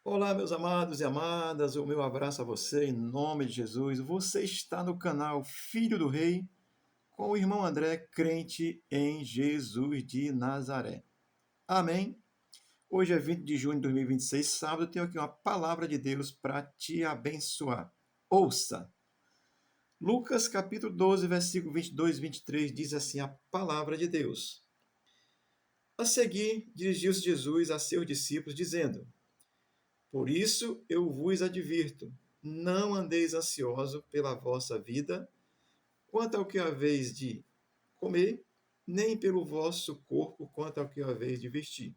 Olá, meus amados e amadas, o meu abraço a você em nome de Jesus. Você está no canal Filho do Rei com o irmão André, crente em Jesus de Nazaré. Amém? Hoje é 20 de junho de 2026, sábado. Eu tenho aqui uma palavra de Deus para te abençoar. Ouça! Lucas capítulo 12, versículo 22 e 23 diz assim a palavra de Deus. A seguir, dirigiu-se Jesus a seus discípulos, dizendo: Por isso eu vos advirto, não andeis ansioso pela vossa vida, quanto ao que haveis de comer, nem pelo vosso corpo, quanto ao que haveis de vestir.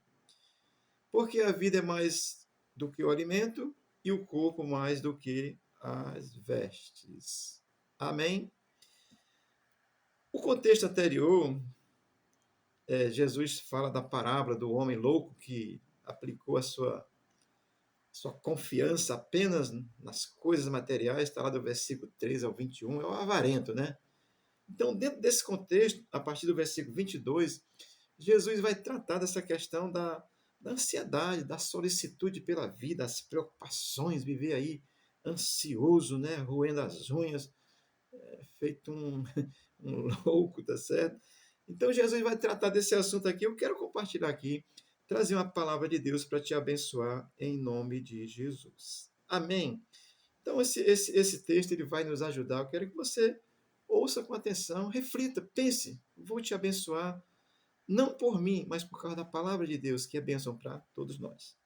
Porque a vida é mais do que o alimento, e o corpo mais do que as vestes. Amém? O contexto anterior, Jesus fala da parábola do homem louco que aplicou a sua confiança apenas nas coisas materiais, está lá do versículo 13 ao 21, é o avarento, né? Então, dentro desse contexto, a partir do versículo 22, Jesus vai tratar dessa questão da ansiedade, da solicitude pela vida, as preocupações, viver aí ansioso, né? Roendo as unhas, feito um louco, tá certo? Então, Jesus vai tratar desse assunto aqui. Eu quero compartilhar aqui, trazer uma palavra de Deus para te abençoar em nome de Jesus. Amém? Então, esse texto ele vai nos ajudar. Eu quero que você ouça com atenção, reflita, pense. Vou te abençoar, não por mim, mas por causa da palavra de Deus, que é bênção para todos nós.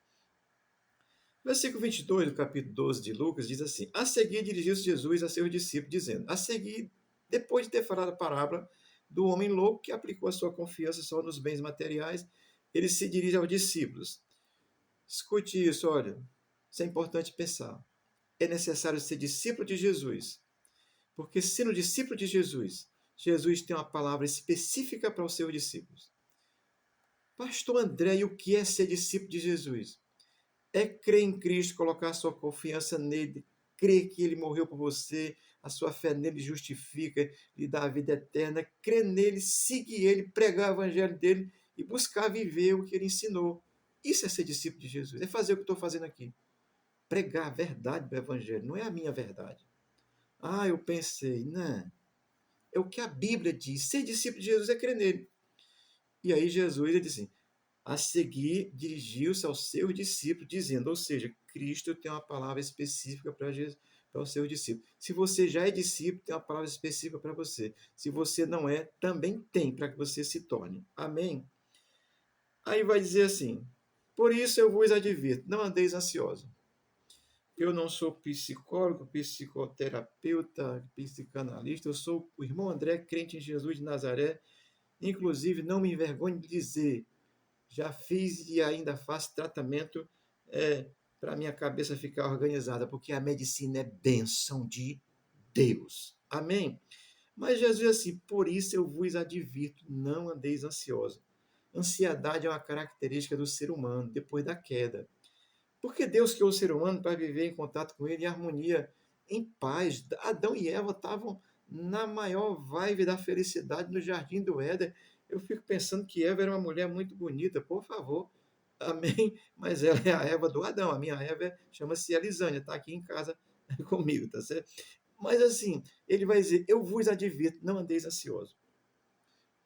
Versículo 22 do capítulo 12 de Lucas diz assim: A seguir dirigiu-se Jesus a seus discípulos, dizendo: A seguir, depois de ter falado a parábola do homem louco que aplicou a sua confiança só nos bens materiais, ele se dirige aos discípulos. Escute isso, olha, isso é importante pensar. É necessário ser discípulo de Jesus, porque sendo discípulo de Jesus, Jesus tem uma palavra específica para os seus discípulos. Pastor André, e o que é ser discípulo de Jesus? É crer em Cristo, colocar sua confiança nele, crer que ele morreu por você, a sua fé nele justifica, lhe dá a vida eterna, crer nele, seguir ele, pregar o evangelho dele e buscar viver o que ele ensinou. Isso é ser discípulo de Jesus, é fazer o que eu estou fazendo aqui. Pregar a verdade do evangelho, não é a minha verdade. Ah, eu pensei, não. É o que a Bíblia diz. Ser discípulo de Jesus é crer nele. E aí Jesus ele diz assim, a seguir, dirigiu-se aos seus discípulos, dizendo, ou seja, Cristo tem uma palavra específica para os seus discípulos. Se você já é discípulo, tem uma palavra específica para você. Se você não é, também tem para que você se torne. Amém? Aí vai dizer assim, por isso eu vos advirto, não andeis ansiosos. Eu não sou psicólogo, psicoterapeuta, psicanalista, eu sou o irmão André, crente em Jesus de Nazaré. Inclusive, não me envergonho de dizer, já fiz e ainda faço tratamento para minha cabeça ficar organizada, porque a medicina é bênção de Deus. Amém? Mas Jesus diz assim, por isso eu vos advirto, não andeis ansiosos. Ansiedade é uma característica do ser humano depois da queda. Porque Deus criou o ser humano para viver em contato com ele em harmonia, em paz. Adão e Eva estavam na maior vibe da felicidade no jardim do Éden. Eu fico pensando que Eva era uma mulher muito bonita, por favor. Amém? Mas ela é a Eva do Adão. A minha Eva chama-se Elisânia, está aqui em casa comigo, tá certo? Mas assim, ele vai dizer: Eu vos advirto, não andeis ansiosos.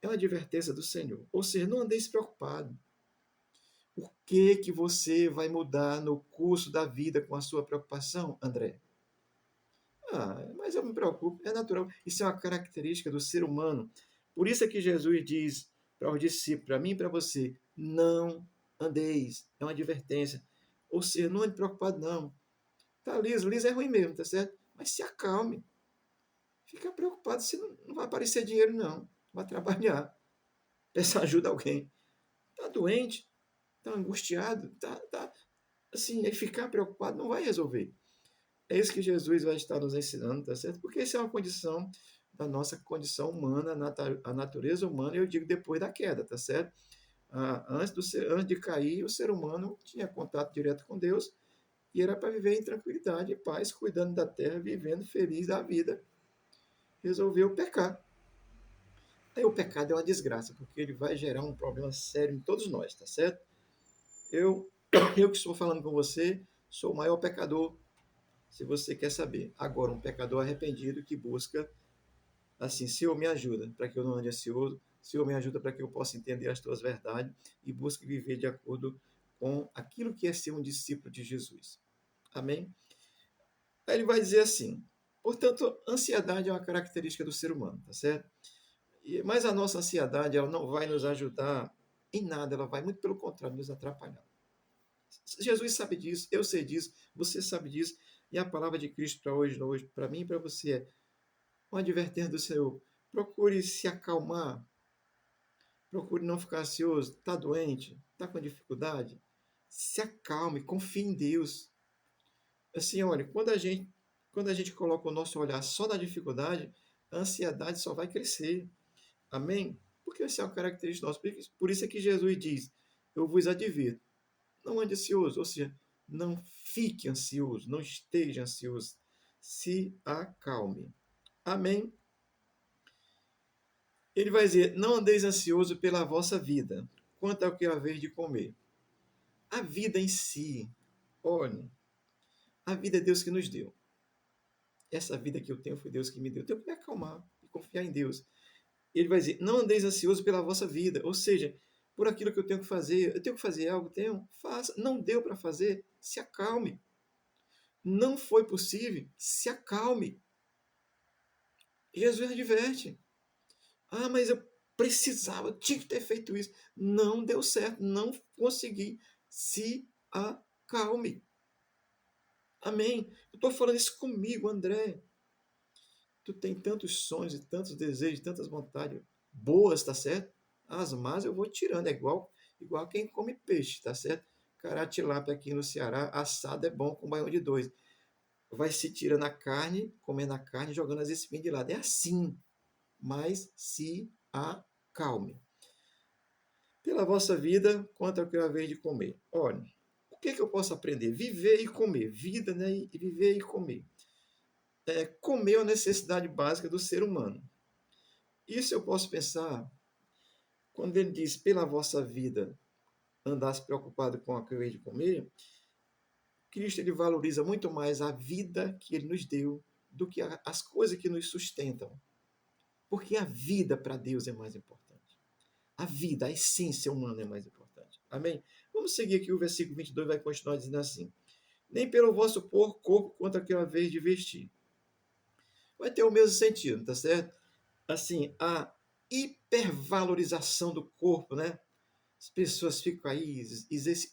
É uma advertência do Senhor. Ou seja, não andeis preocupado. O que que você vai mudar no curso da vida com a sua preocupação, André? Ah, mas eu me preocupo, é natural. Isso é uma característica do ser humano. Por isso é que Jesus diz para os discípulos, para mim e para você, não andeis. É uma advertência. Ou seja, não ande preocupado, não. Tá liso, liso é ruim mesmo, tá certo? Mas se acalme. Fica preocupado se não vai aparecer dinheiro, não. Vai trabalhar. Peça ajuda a alguém. Tá doente? Tá angustiado? Tá assim, aí ficar preocupado não vai resolver. É isso que Jesus vai estar nos ensinando, tá certo? Porque isso é uma condição da nossa condição humana, a natureza humana, eu digo depois da queda, tá certo? Antes de cair, o ser humano tinha contato direto com Deus e era para viver em tranquilidade e paz, cuidando da terra, vivendo feliz da vida. Resolveu pecar. Aí o pecado é uma desgraça, porque ele vai gerar um problema sério em todos nós, tá certo? Eu, eu que estou falando com você, Sou o maior pecador, se você quer saber. Agora, um pecador arrependido que busca, assim, Senhor, me ajuda para que eu não ande ansioso, Senhor, me ajuda para que eu possa entender as tuas verdades e busque viver de acordo com aquilo que é ser um discípulo de Jesus. Amém? Aí ele vai dizer assim, portanto, ansiedade é uma característica do ser humano, tá certo? Mas a nossa ansiedade, ela não vai nos ajudar em nada, ela vai muito pelo contrário, nos atrapalhar. Jesus sabe disso, eu sei disso, você sabe disso, e a palavra de Cristo para hoje, para mim e para você é uma advertência do Senhor. Procure se acalmar, procure não ficar ansioso, está doente, está com dificuldade, se acalme, confie em Deus. Assim, olha, quando a gente coloca o nosso olhar só na dificuldade, a ansiedade só vai crescer. Amém? Porque essa é uma característica nossa. Por isso é que Jesus diz, eu vos advirto, não ande ansioso, ou seja, não fique ansioso, não esteja ansioso, se acalme. Amém? Ele vai dizer, não andeis ansioso pela vossa vida, quanto ao que haveis de comer. A vida em si, olhe, a vida é Deus que nos deu. Essa vida que eu tenho foi Deus que me deu. Eu tenho que me acalmar e confiar em Deus. Ele vai dizer, não andeis ansioso pela vossa vida, ou seja, por aquilo que eu tenho que fazer. Eu tenho que fazer algo? Tenho? Faça. Não deu para fazer? Se acalme. Não foi possível? Se acalme. Jesus adverte. Ah, mas eu precisava, eu tinha que ter feito isso. Não deu certo, não consegui. Se acalme. Amém? Eu estou falando isso comigo, André. Tu tem tantos sonhos e tantos desejos, tantas vontades boas, tá certo? As más eu vou tirando, é igual quem come peixe, tá certo? Cará-tilápia aqui no Ceará, assado é bom com baião de dois. Vai se tirando a carne, comendo a carne, jogando as espinhas de lado. É assim, mas se acalme. Pela vossa vida, quanto ao que eu haveis de comer. Olha, o que eu posso aprender? Viver e comer. Vida, né? E viver e comer. Comer é uma necessidade básica do ser humano. Isso eu posso pensar quando ele diz pela vossa vida andasse preocupado com a que eu hei de comer. Cristo ele valoriza muito mais a vida que ele nos deu do que as coisas que nos sustentam. Porque a vida para Deus é mais importante. A vida, a essência humana é mais importante. Amém? Vamos seguir aqui o versículo 22, vai continuar dizendo assim. Nem pelo vosso corpo quanto aquela vez de vestir. Vai ter o mesmo sentido, tá certo? Assim, a hipervalorização do corpo, né? As pessoas ficam aí,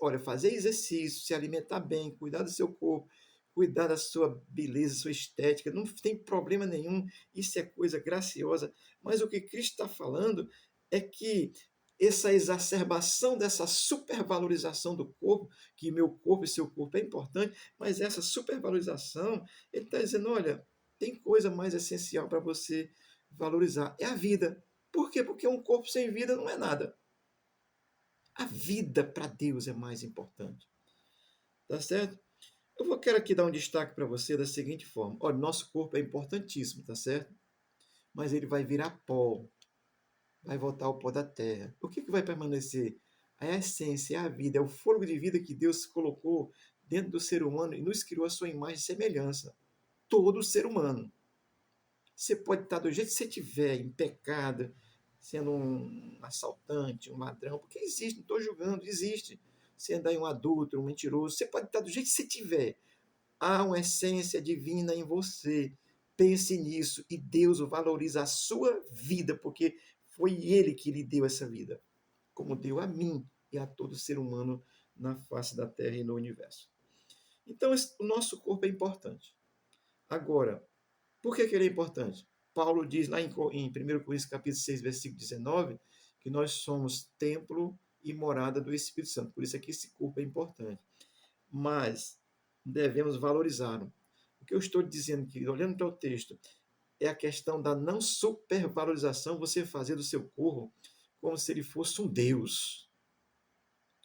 olha, fazer exercício, se alimentar bem, cuidar do seu corpo, cuidar da sua beleza, sua estética, não tem problema nenhum, isso é coisa graciosa. Mas o que Cristo está falando é que essa exacerbação dessa supervalorização do corpo, que meu corpo e seu corpo é importante, mas essa supervalorização, ele está dizendo, olha, tem coisa mais essencial para você valorizar, é a vida. Por quê? Porque um corpo sem vida não é nada. A vida para Deus é mais importante. Tá certo? Quero aqui dar um destaque para você da seguinte forma. Olha, nosso corpo é importantíssimo, tá certo? Mas ele vai virar pó. Vai voltar ao pó da terra. O que vai permanecer? A essência, a vida, é o fôlego de vida que Deus colocou dentro do ser humano e nos criou a sua imagem e semelhança. Todo ser humano. Você pode estar do jeito que você estiver, em pecado, sendo um assaltante, um ladrão, porque existe, não estou julgando, existe. Sendo aí um adulto, um mentiroso, você pode estar do jeito que você estiver. Há uma essência divina em você. Pense nisso e Deus valoriza a sua vida, porque foi Ele que lhe deu essa vida, como deu a mim e a todo ser humano na face da terra e no universo. Então, o nosso corpo é importante. Agora, por que ele é importante? Paulo diz lá em 1 Coríntios capítulo 6, versículo 19, que nós somos templo e morada do Espírito Santo. Por isso é que esse corpo é importante. Mas devemos valorizá-lo. O que eu estou dizendo aqui, olhando para o texto, é a questão da não supervalorização, você fazer do seu corpo como se ele fosse um Deus.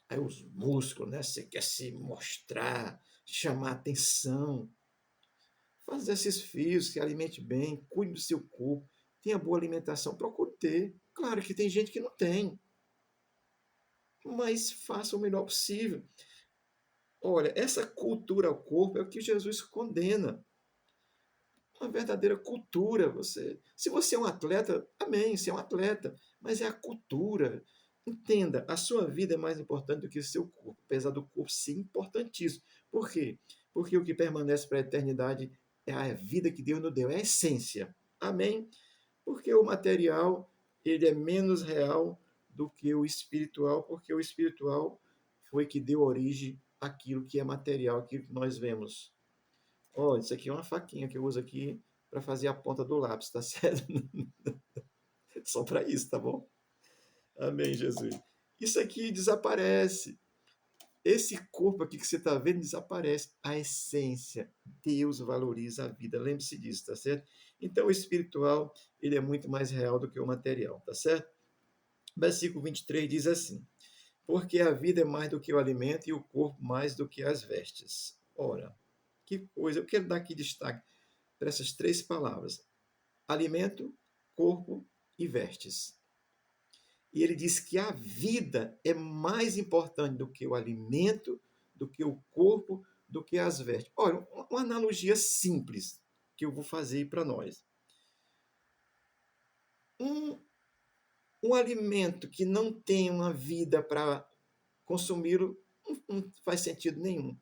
Aí os músculos, né? Você quer se mostrar, chamar atenção. Faça exercício físico, se alimente bem, cuide do seu corpo, tenha boa alimentação, procure ter. Claro que tem gente que não tem, mas faça o melhor possível. Olha, essa cultura ao corpo é o que Jesus condena. Uma verdadeira cultura. Se você é um atleta, amém, você é um atleta, mas é a cultura. Entenda, a sua vida é mais importante do que o seu corpo, apesar do corpo ser importantíssimo. Por quê? Porque o que permanece para a eternidade é a vida que Deus nos deu, é a essência. Amém? Porque o material, ele é menos real do que o espiritual, porque o espiritual foi que deu origem àquilo que é material, aquilo que nós vemos. Ó, isso aqui é uma faquinha que eu uso aqui para fazer a ponta do lápis, tá certo? Só para isso, tá bom? Amém, Jesus. Isso aqui desaparece. Esse corpo aqui que você está vendo desaparece. A essência. Deus valoriza a vida. Lembre-se disso, tá certo? Então, o espiritual, ele é muito mais real do que o material, tá certo? Versículo 23 diz assim: porque a vida é mais do que o alimento e o corpo mais do que as vestes. Ora, que coisa. Eu quero dar aqui destaque para essas três palavras: alimento, corpo e vestes. E ele diz que a vida é mais importante do que o alimento, do que o corpo, do que as vestes. Olha, uma analogia simples que eu vou fazer para nós. Um, um alimento que não tem uma vida para consumi-lo não faz sentido nenhum.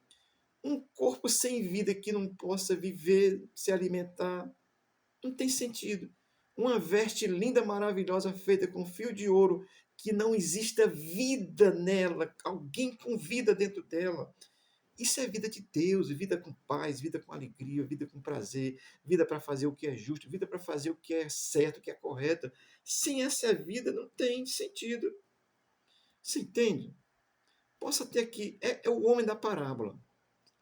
Um corpo sem vida que não possa viver, se alimentar, não tem sentido. Uma veste linda, maravilhosa, feita com fio de ouro, que não exista vida nela, alguém com vida dentro dela. Isso é vida de Deus, vida com paz, vida com alegria, vida com prazer, vida para fazer o que é justo, vida para fazer o que é certo, o que é correto. Sem essa vida não tem sentido. Você entende? Posso ter aqui, é o homem da parábola.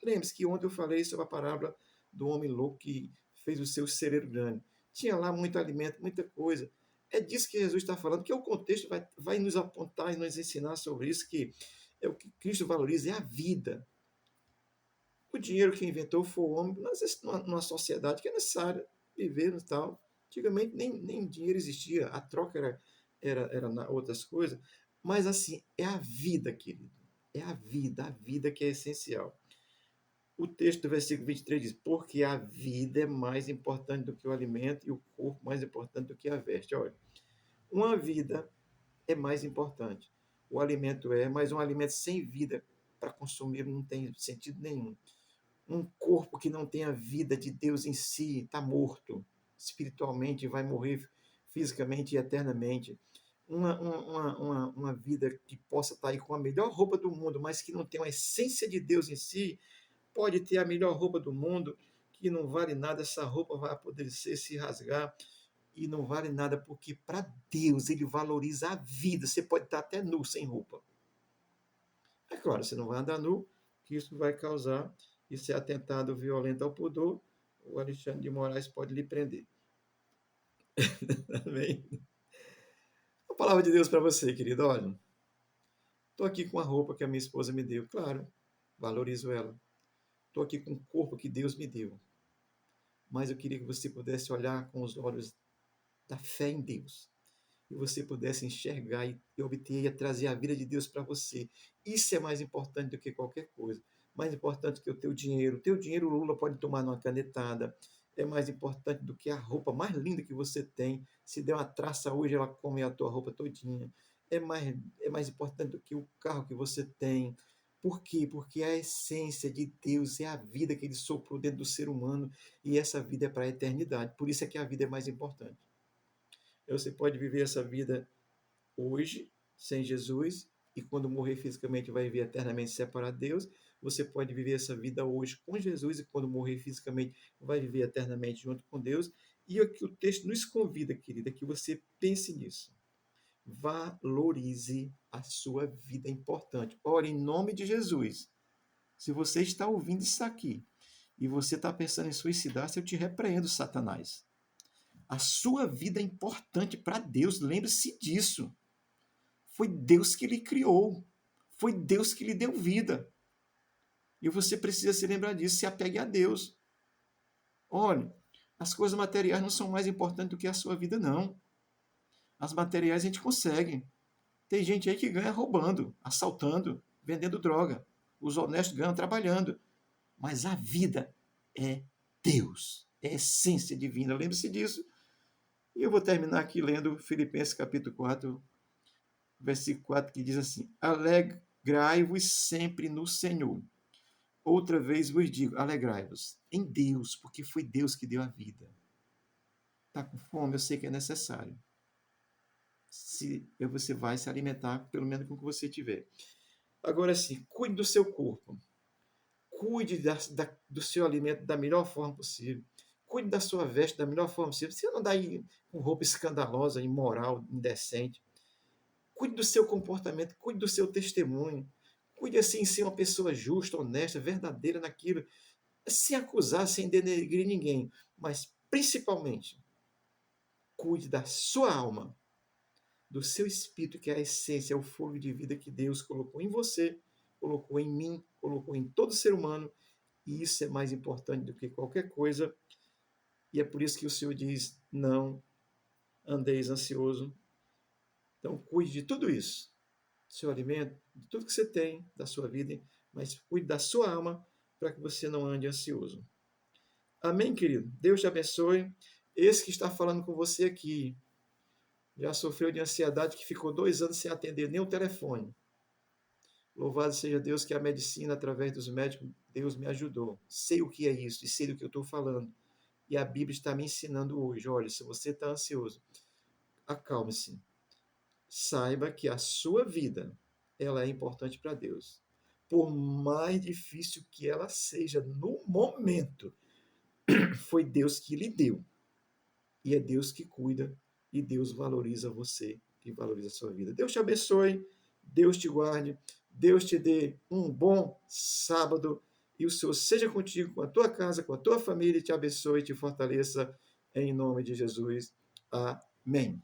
Lembre-se que ontem eu falei sobre a parábola do homem louco que fez o seu celeiro grande. Tinha lá muito alimento, muita coisa. É disso que Jesus está falando, que o contexto vai nos apontar e nos ensinar sobre isso, que é o que Cristo valoriza, é a vida. O dinheiro que inventou foi o homem, mas numa sociedade que é necessária viver e tal. Antigamente nem dinheiro existia, a troca era outras coisas. Mas assim, é a vida, querido. É a vida que é essencial. O texto do versículo 23 diz: porque a vida é mais importante do que o alimento e o corpo mais importante do que a veste. Olha, uma vida é mais importante. O alimento mas um alimento sem vida para consumir não tem sentido nenhum. Um corpo que não tem a vida de Deus em si está morto. Espiritualmente vai morrer fisicamente e eternamente. Uma vida que possa estar aí com a melhor roupa do mundo, mas que não tem a essência de Deus em si, pode ter a melhor roupa do mundo, que não vale nada, essa roupa vai apodrecer, se rasgar, e não vale nada, porque para Deus ele valoriza a vida. Você pode estar até nu, sem roupa. É claro, você não vai andar nu, que isso vai causar, isso é atentado violento ao pudor, o Alexandre de Moraes pode lhe prender. Amém? A palavra de Deus para você, querido, olha, estou aqui com a roupa que a minha esposa me deu, claro, valorizo ela. Estou aqui com o corpo que Deus me deu. Mas eu queria que você pudesse olhar com os olhos da fé em Deus. E você pudesse enxergar e obter e trazer a vida de Deus para você. Isso é mais importante do que qualquer coisa. Mais importante que o teu dinheiro. O teu dinheiro o Lula pode tomar numa canetada. É mais importante do que a roupa mais linda que você tem. Se der uma traça hoje, ela come a tua roupa todinha. É mais importante do que o carro que você tem. Por quê? Porque a essência de Deus é a vida que ele soprou dentro do ser humano e essa vida é para a eternidade. Por isso é que a vida é mais importante. Você pode viver essa vida hoje, sem Jesus, e quando morrer fisicamente vai viver eternamente separado de Deus. Você pode viver essa vida hoje com Jesus, e quando morrer fisicamente vai viver eternamente junto com Deus. E o que o texto nos convida, querida, é que você pense nisso. Valorize a sua vida importante. Ora, em nome de Jesus, se você está ouvindo isso aqui e você está pensando em suicidar-se, eu te repreendo, Satanás. A sua vida é importante para Deus, lembre-se disso. Foi Deus que lhe criou, foi Deus que lhe deu vida. E você precisa se lembrar disso, se apegue a Deus. Olha, as coisas materiais não são mais importantes do que a sua vida, não. As materiais a gente consegue. Tem gente aí que ganha roubando, assaltando, vendendo droga. os honestos ganham trabalhando. Mas a vida é Deus, é a essência divina. Lembre-se disso. E eu vou terminar aqui lendo Filipenses capítulo 4, versículo 4, que diz assim: alegrai-vos sempre no Senhor. Outra vez vos digo, alegrai-vos em Deus, porque foi Deus que deu a vida. Está com fome? Eu sei que é necessário. Você vai se alimentar, pelo menos com o que você tiver. Agora sim, cuide do seu corpo. Cuide do seu alimento da melhor forma possível. Cuide da sua veste da melhor forma possível. Você não andar aí com roupa escandalosa, imoral, indecente. Cuide do seu comportamento, cuide do seu testemunho. Cuide assim, ser uma pessoa justa, honesta, verdadeira naquilo, sem acusar, sem denegrir ninguém, mas principalmente cuide da sua alma, do seu espírito, que é a essência, é o fogo de vida que Deus colocou em você, colocou em mim, colocou em todo ser humano, e isso é mais importante do que qualquer coisa. E é por isso que o Senhor diz: não andeis ansioso. Então, cuide de tudo isso, do seu alimento, de tudo que você tem, da sua vida, mas cuide da sua alma para que você não ande ansioso. Amém, querido? Deus te abençoe. Esse que está falando com você aqui já sofreu de ansiedade, que ficou 2 anos sem atender nem o telefone. Louvado seja Deus que a medicina, através dos médicos, Deus me ajudou. Sei o que é isso e sei do que eu estou falando. E a Bíblia está me ensinando hoje. Olha, se você está ansioso, acalme-se. Saiba que a sua vida, ela é importante para Deus. Por mais difícil que ela seja no momento, foi Deus que lhe deu. E é Deus que cuida e Deus valoriza você e valoriza a sua vida. Deus te abençoe, Deus te guarde, Deus te dê um bom sábado e o Senhor seja contigo, com a tua casa, com a tua família, te abençoe e te fortaleça em nome de Jesus. Amém.